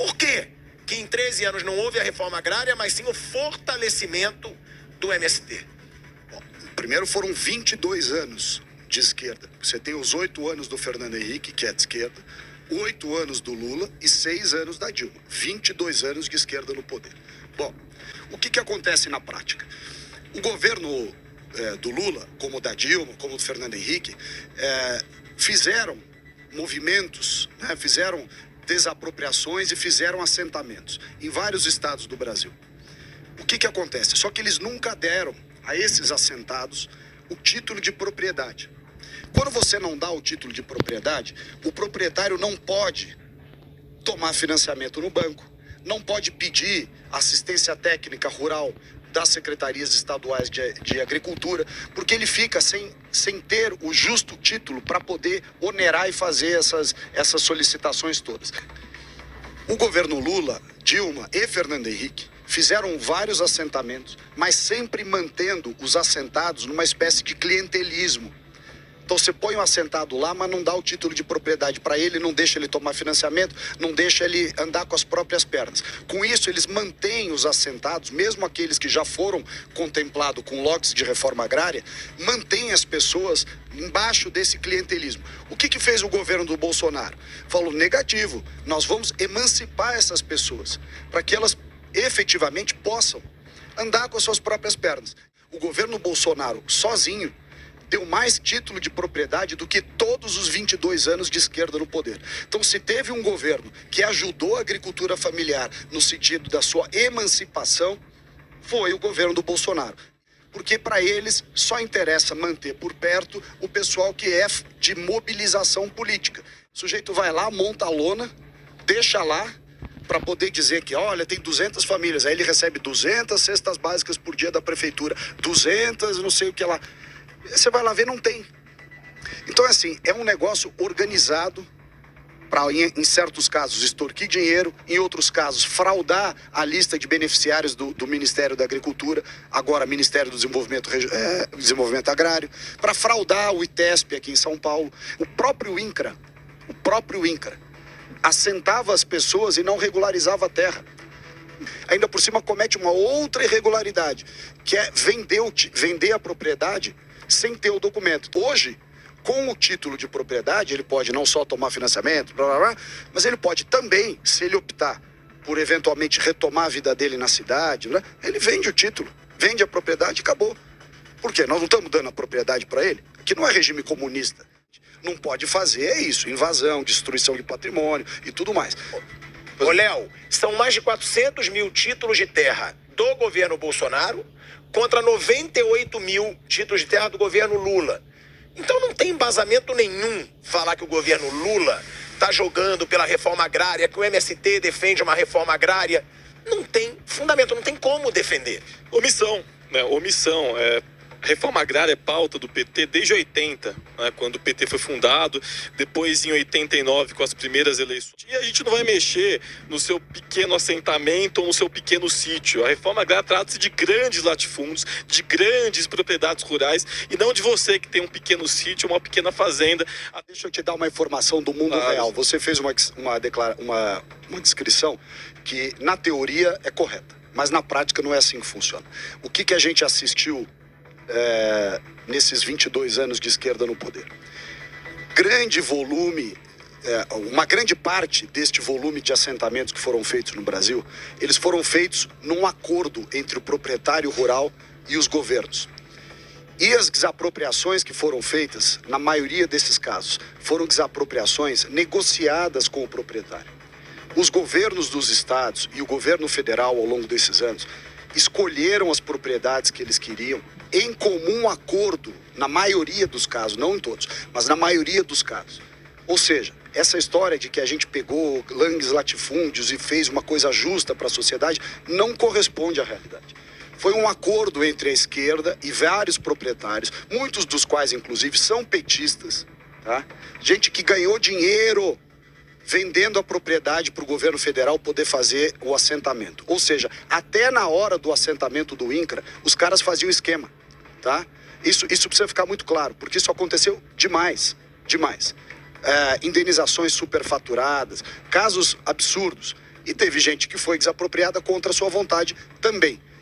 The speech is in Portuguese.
Por quê que em 13 anos não houve a reforma agrária, mas sim o fortalecimento do MST? Bom, primeiro foram 22 anos de esquerda. Você tem os 8 anos do Fernando Henrique, que é de esquerda, 8 anos do Lula e 6 anos da Dilma. 22 anos de esquerda no poder. Bom, o que acontece na prática? O governo do Lula, como o da Dilma, como o do Fernando Henrique, fizeram movimentos, né, fizeram desapropriações e fizeram assentamentos em vários estados do Brasil. O que acontece? Só que eles nunca deram a esses assentados o título de propriedade. Quando você não dá o título de propriedade, o proprietário não pode tomar financiamento no banco, não pode pedir assistência técnica rural das secretarias estaduais de agricultura, porque ele fica sem ter o justo título para poder onerar e fazer essas solicitações todas. O governo Lula, Dilma e Fernando Henrique fizeram vários assentamentos, mas sempre mantendo os assentados numa espécie de clientelismo. Então você põe um assentado lá, mas não dá o título de propriedade para ele, não deixa ele tomar financiamento, não deixa ele andar com as próprias pernas. Com isso, eles mantêm os assentados, mesmo aqueles que já foram contemplados com lotes de reforma agrária, mantêm as pessoas embaixo desse clientelismo. O que fez o governo do Bolsonaro? Falou, negativo, nós vamos emancipar essas pessoas, para que elas efetivamente possam andar com as suas próprias pernas. O governo Bolsonaro, sozinho, deu mais título de propriedade do que todos os 22 anos de esquerda no poder. Então, se teve um governo que ajudou a agricultura familiar no sentido da sua emancipação, foi o governo do Bolsonaro. Porque para eles só interessa manter por perto o pessoal que é de mobilização política. O sujeito vai lá, monta a lona, deixa lá, para poder dizer que, olha, tem 200 famílias. Aí ele recebe 200 cestas básicas por dia da prefeitura, 200 não sei o que lá. Você vai lá ver, não tem. Então, assim, é um negócio organizado para, em certos casos, extorquir dinheiro, em outros casos, fraudar a lista de beneficiários do Ministério da Agricultura, agora Ministério do Desenvolvimento Agrário, para fraudar o ITESP aqui em São Paulo. O próprio INCRA assentava as pessoas e não regularizava a terra. Ainda por cima comete uma outra irregularidade, que é vender a propriedade sem ter o documento. Hoje, com o título de propriedade, ele pode não só tomar financiamento, blá, blá, blá, mas ele pode também, se ele optar por eventualmente retomar a vida dele na cidade, blá, ele vende o título, vende a propriedade e acabou. Por quê? Nós não estamos dando a propriedade para ele? Que não é regime comunista. Não pode fazer isso, invasão, destruição de patrimônio e tudo mais. Ô, Léo, são mais de 400 mil títulos de terra do governo Bolsonaro contra 98 mil títulos de terra do governo Lula. Então não tem embasamento nenhum falar que o governo Lula está jogando pela reforma agrária, que o MST defende uma reforma agrária. Não tem fundamento, não tem como defender. Omissão, né? Omissão. Reforma agrária é pauta do PT desde 80, né, quando o PT foi fundado, depois em 89 com as primeiras eleições. E a gente não vai mexer no seu pequeno assentamento ou no seu pequeno sítio. A reforma agrária trata-se de grandes latifúndios, de grandes propriedades rurais e não de você que tem um pequeno sítio, uma pequena fazenda. Deixa eu te dar uma informação do mundo real. Você fez uma descrição que na teoria é correta, mas na prática não é assim que funciona. O que a gente assistiu nesses 22 anos de esquerda no poder? Grande volume, uma grande parte deste volume de assentamentos que foram feitos no Brasil, eles foram feitos num acordo entre o proprietário rural e os governos. E as desapropriações que foram feitas, na maioria desses casos, foram desapropriações negociadas com o proprietário. Os governos dos estados e o governo federal, ao longo desses anos, escolheram as propriedades que eles queriam em comum acordo, na maioria dos casos, não em todos, mas na maioria dos casos. Ou seja, essa história de que a gente pegou grandes latifúndios e fez uma coisa justa para a sociedade não corresponde à realidade. Foi um acordo entre a esquerda e vários proprietários, muitos dos quais, inclusive, são petistas, tá? Gente que ganhou dinheiro vendendo a propriedade para o governo federal poder fazer o assentamento. Ou seja, até na hora do assentamento do INCRA, os caras faziam esquema, tá? Isso precisa ficar muito claro, porque isso aconteceu demais. Indenizações superfaturadas, casos absurdos. e teve gente que foi desapropriada contra a sua vontade também.